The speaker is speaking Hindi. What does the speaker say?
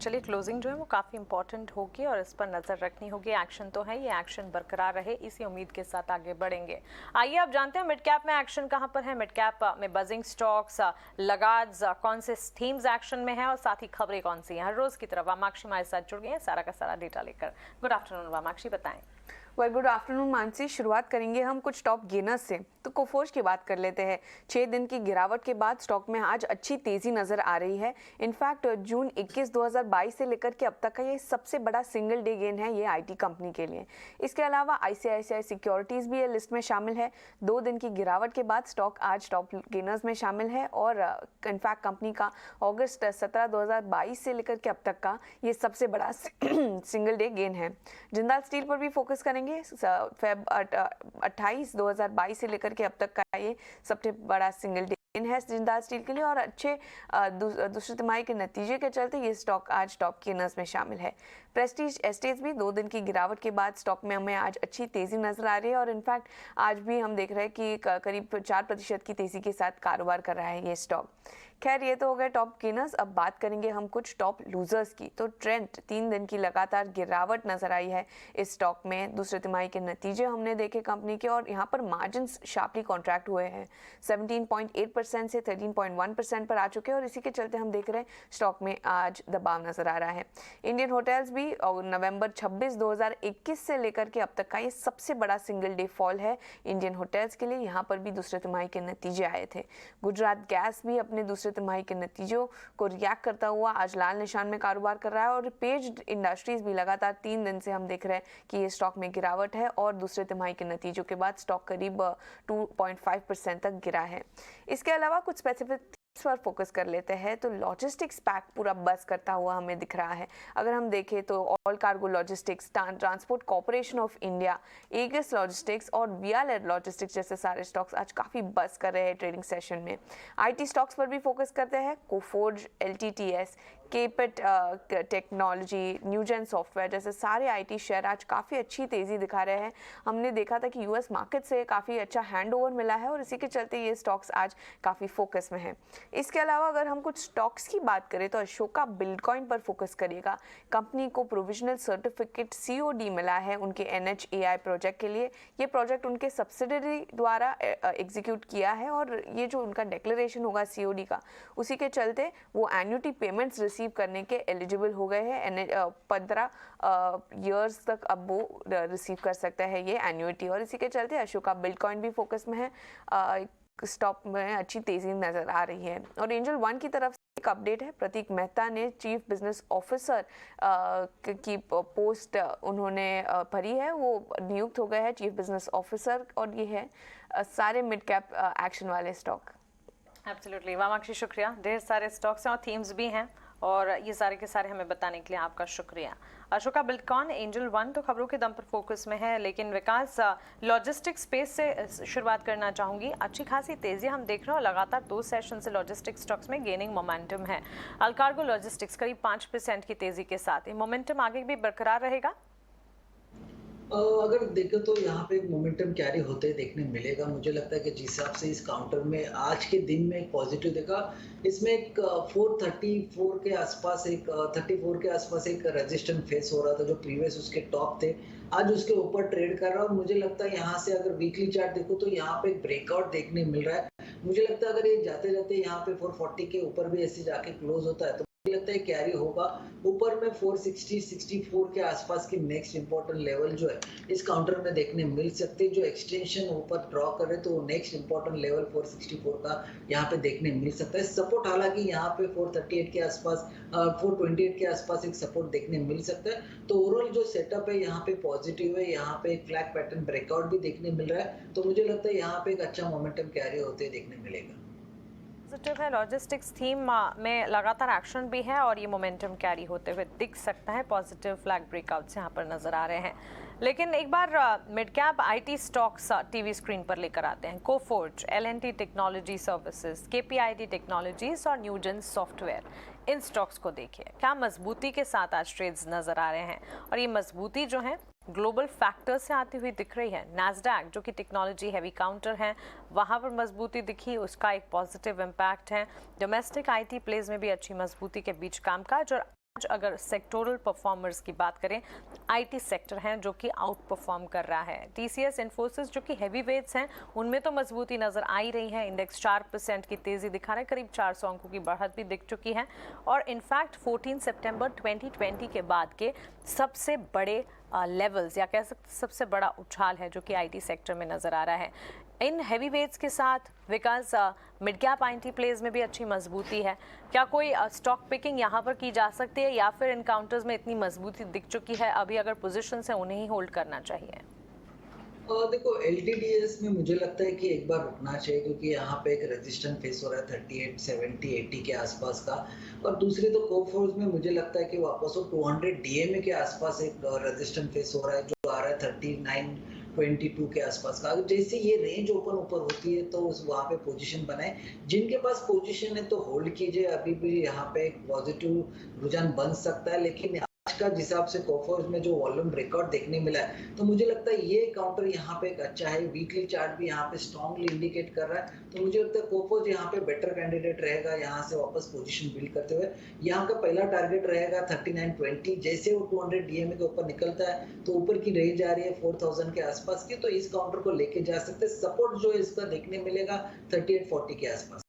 चलिए क्लोजिंग जो है वो काफ़ी इंपॉर्टेंट होगी और इस पर नज़र रखनी होगी। एक्शन तो है, ये एक्शन बरकरार रहे, इसी उम्मीद के साथ आगे बढ़ेंगे। आइए अब जानते हैं मिड कैप में एक्शन कहां पर है। मिड कैप में बजिंग स्टॉक्स, लगाज, कौन से थीम्स एक्शन में है और साथ ही खबरें कौन सी हैं। हर रोज की तरह वामाक्षी हमारे साथ जुड़ गई हैं सारा का सारा डेटा लेकर। गुड आफ्टरनून वामाक्षी, बताएं। Good afternoon Mansi. शुरुआत करेंगे हम कुछ टॉप गेनर्स से, तो कोफोर्ज की बात कर लेते हैं। 6 दिन की गिरावट के बाद स्टॉक में आज अच्छी तेजी नजर आ रही है। इनफैक्ट जून 21 2022 से लेकर के अब तक का ये सबसे बड़ा सिंगल डे गेन है ये आईटी कंपनी के लिए। इसके अलावा आईसीआईसीआई सिक्योरिटीज भी ये लिस्ट में शामिल है। 2 दिन की गिरावट के बाद स्टॉक आज टॉप गेनर्स में शामिल है और इनफैक्ट कंपनी का अगस्त 17 2022 से लेकर के अब तक का ये सबसे बड़ा सिंगल डे गेन है। जिंदाल स्टील पर भी फोकस करेंगे। फेब 28 2022 से लेकर के अब तक का ये सबसे बड़ा सिंगल डे है जिंदाल स्टील के लिए और अच्छे दूसरी तिमाही के नतीजे के चलते ये स्टॉक आज टॉप गेनर्स में शामिल है। प्रेस्टीज एस्टेट्स भी 2 दिन की गिरावट के बाद स्टॉक में हमें आज अच्छी तेजी नजर आ रही है और इनफैक्ट आज भी हम देख रहे हैं कि करीब 4% की तेजी के साथ कारोबार कर रहा है ये स्टॉक। खैर ये तो हो गए टॉप गेनर्स। अब बात करेंगे हम कुछ टॉप लूजर्स की। तो ट्रेंट 3 दिन की लगातार गिरावट नजर आई है इस स्टॉक में। दूसरे तिमाही के नतीजे हमने देखे कंपनी के और यहाँ पर मार्जिन शार्पली कॉन्ट्रैक्ट हुए हैं। 17.8% से 13.1% पर आ चुके हैं और इसी के चलते हम देख रहे हैं स्टॉक में आज दबाव नजर आ रहा है। इंडियन होटल्स भी नवंबर 26 2021 से लेकर के अब तक का ये सबसे बड़ा सिंगल डे फॉल है इंडियन होटल्स के लिए। यहाँ पर भी दूसरे तिमाही के नतीजे आए थे। गुजरात गैस भी अपने दूसरे तिमाही के नतीजों को रिएक्ट करता हुआ आज लाल निशान में कारोबार कर रहा है और पेज इंडस्ट्रीज भी लगातार 3 दिन से हम देख रहे हैं कि ये स्टॉक में गिरावट है और दूसरे तिमाही के नतीजों के बाद स्टॉक करीब 2.5% तक गिरा है। इसके अलावा कुछ स्पेसिफिक पर फोकस कर लेते हैं। तो लॉजिस्टिक्स पैक पूरा बस करता हुआ हमें दिख रहा है। अगर हम देखें तो all cargo logistics, transport corporation of India, Aegis logistics और वीआरएल लॉजिस्टिक्स जैसे सारे स्टॉक्स आज काफी बस कर रहे हैं ट्रेडिंग सेशन में। आईटी स्टॉक्स पर भी फोकस करते हैं। Coforge, LTTS, KPIT technology, Newgen software जैसे सारे आईटी शेयर आज काफ़ी अच्छी तेज़ी दिखा रहे हैं। हमने देखा था कि यूएस मार्केट से काफ़ी अच्छा हैंडओवर मिला है और इसी के चलते ये स्टॉक्स आज काफ़ी फोकस में हैं। इसके अलावा अगर हम कुछ स्टॉक्स की बात करें तो अशोका बिल्डकॉइन पर फोकस करिएगा। कंपनी को प्रोविजनल सर्टिफिकेट सीओडी मिला है उनके NHAI प्रोजेक्ट के लिए। ये प्रोजेक्ट उनके सब्सिडरी द्वारा एग्जीक्यूट किया है और ये जो उनका डिक्लेरेशन होगा सीओडी का, उसी के चलते वो एन्युटी पेमेंट्स रिसीव करने के एलिजिबल हो गए हैं। 15 ईयर्स तक अब वो रिसीव कर सकता है ये एन्युटी और इसी के चलते अशोका बिल्डकॉइन भी फोकस में है। स्टॉक में अच्छी तेजी नजर आ रही है। और एंजल वन की तरफ से एक अपडेट है। प्रतीक मेहता ने चीफ बिजनेस ऑफिसर की पोस्ट उन्होंने भरी है, वो नियुक्त हो गए हैं चीफ बिजनेस ऑफिसर और ये है सारे मिड कैप एक्शन वाले स्टॉक। एब्सोल्युटली वामाक्षी, शुक्रिया। ढेर सारे स्टॉक्स हैं और थीम्स भी हैं और ये सारे के सारे हमें बताने के लिए आपका शुक्रिया। अशोका बिल्डकॉन, एंजल वन तो खबरों के दम पर फोकस में है, लेकिन विकास लॉजिस्टिक्स स्पेस से शुरुआत करना चाहूँगी। अच्छी खासी तेज़ी हम देख रहे हैं और लगातार 2 सेशन से लॉजिस्टिक्स स्टॉक्स में गेनिंग मोमेंटम है। अलकार्गो लॉजिस्टिक्स करीब 5% की तेज़ी के साथ ये मोमेंटम आगे भी बरकरार रहेगा। अगर देखें तो यहाँ पे मोमेंटम कैरी होते देखने मिलेगा। मुझे लगता है कि जिस हिसाब से इस काउंटर में आज के दिन में एक पॉजिटिव देखा, इसमें एक 434 के आसपास एक 34 के आसपास एक रेजिस्टेंस फेस हो रहा था जो प्रीवियस उसके टॉप थे, आज उसके ऊपर ट्रेड कर रहा है और मुझे लगता है यहाँ से अगर वीकली चार्ट देखो तो यहाँ पे एक ब्रेकआउट देखने मिल रहा है। मुझे लगता है अगर ये जाते जाते यहाँ पे 440 के ऊपर भी ऐसे जाके क्लोज होता है तो मुझे लगता है कैरी होगा। ऊपर में 460 64 के आसपास की नेक्स्ट इंपॉर्टेंट लेवल जो है इस काउंटर में देखने मिल सकते हैं। जो एक्सटेंशन ऊपर ड्रॉ करे तो वो नेक्स्ट इंपॉर्टेंट लेवल 464 का यहाँ पे देखने मिल सकता है। सपोर्ट हालांकि यहाँ पे 438 के आसपास 428 के आसपास एक सपोर्ट देखने मिल सकता है। तो ओवरऑल जो सेटअप है यहाँ पे पॉजिटिव है। यहाँ पे एक फ्लैग पैटर्न ब्रेकआउट भी देखने मिल रहा है तो मुझे लगता है यहाँ पे एक अच्छा मोमेंटम कैरी होते देखने मिलेगा। पॉजिटिव है। लॉजिस्टिक्स थीम में लगातार एक्शन भी है और ये मोमेंटम कैरी होते हुए दिख सकता है। पॉजिटिव फ्लैग ब्रेकआउट्स यहाँ पर नजर आ रहे हैं। लेकिन एक बार mid cap IT stocks TV screen पर लेकर आते हैं। Coforge, L&T technology services, KPIT technologies और न्यूजेन सॉफ्टवेयर, इन स्टॉक्स को देखिए क्या मजबूती के साथ आज ट्रेड्स नजर आ रहे हैं और ये मजबूती जो है ग्लोबल फैक्टर्स से आती हुई दिख रही है। नैस्डैक जो कि टेक्नोलॉजी हैवी काउंटर है, वहाँ पर मजबूती दिखी, उसका एक पॉजिटिव इम्पैक्ट है। डोमेस्टिक आईटी प्लेज में भी अच्छी मजबूती के बीच कामकाज और अगर सेक्टोरल परफॉर्मर्स की बात करें, आईटी सेक्टर हैं जो कि आउट परफॉर्म कर रहा है। टीसीएस, इन्फोसिस जो कि हैवी वेट्स हैं, उनमें तो मजबूती नजर आ ही रही है। इंडेक्स 4% की तेजी दिखा रहा है, करीब 400 अंकों की बढ़त भी दिख चुकी है। और इनफैक्ट 14 सितंबर 2020 के बाद के सबसे बड़े लेवल्स या कह सकते सबसे बड़ा उछाल है जो कि आईटी सेक्टर में नजर आ रहा है। इन हैवी वेट्स के साथ विकास मिड कैप आईटी प्लेज में भी अच्छी मजबूती है। क्या कोई स्टॉक पिकिंग यहाँ पर की जा सकती है या फिर इन काउंटर्स में इतनी मजबूती दिख चुकी है, अभी अगर पोजीशन है उन्हें ही होल्ड करना चाहिए? देखो एलटीडीएस में मुझे लगता है कि एक बार रुकना चाहिए क्योंकि यहाँ पे एक रेजिस्टेंस फेस हो रहा है 38, 70, 80 के आसपास का। और दूसरी तो कोफोर्स में मुझे लगता है कि वापस वो 200 डीएमए के आसपास एक रेजिस्टेंस फेस हो रहा है जो आ रहा है 39.22 के आसपास का। जैसे ये रेंज ओपन ऊपर होती है तो उस वहाँ पे पोजीशन बनाए। जिनके पास पोजीशन है तो होल्ड कीजिए, अभी भी यहाँ पे एक पॉजिटिव रुझान बन सकता है। लेकिन का जिस हिसाब से कोफोर्स में जो वॉल्यूम रिकॉर्ड देखने मिला है तो मुझे लगता है ये काउंटर यहाँ पे एक अच्छा है। वीकली चार्ट भी यहाँ पे स्ट्रांगली इंडिकेट कर रहा है, तो मुझे लगता है कोफोर्स यहाँ पे बेटर कैंडिडेट रहेगा यहाँ से वापस पोजीशन बिल्ड करते हुए। यहाँ का पहला टारगेट रहेगा 39.20। जैसे वो 200 डीएमए के ऊपर निकलता है तो ऊपर की रेंज आ रही है 4000 के आसपास की, तो इस काउंटर को लेके जा सकते हैं। सपोर्ट जो इसका देखने मिलेगा 3840 के आसपास।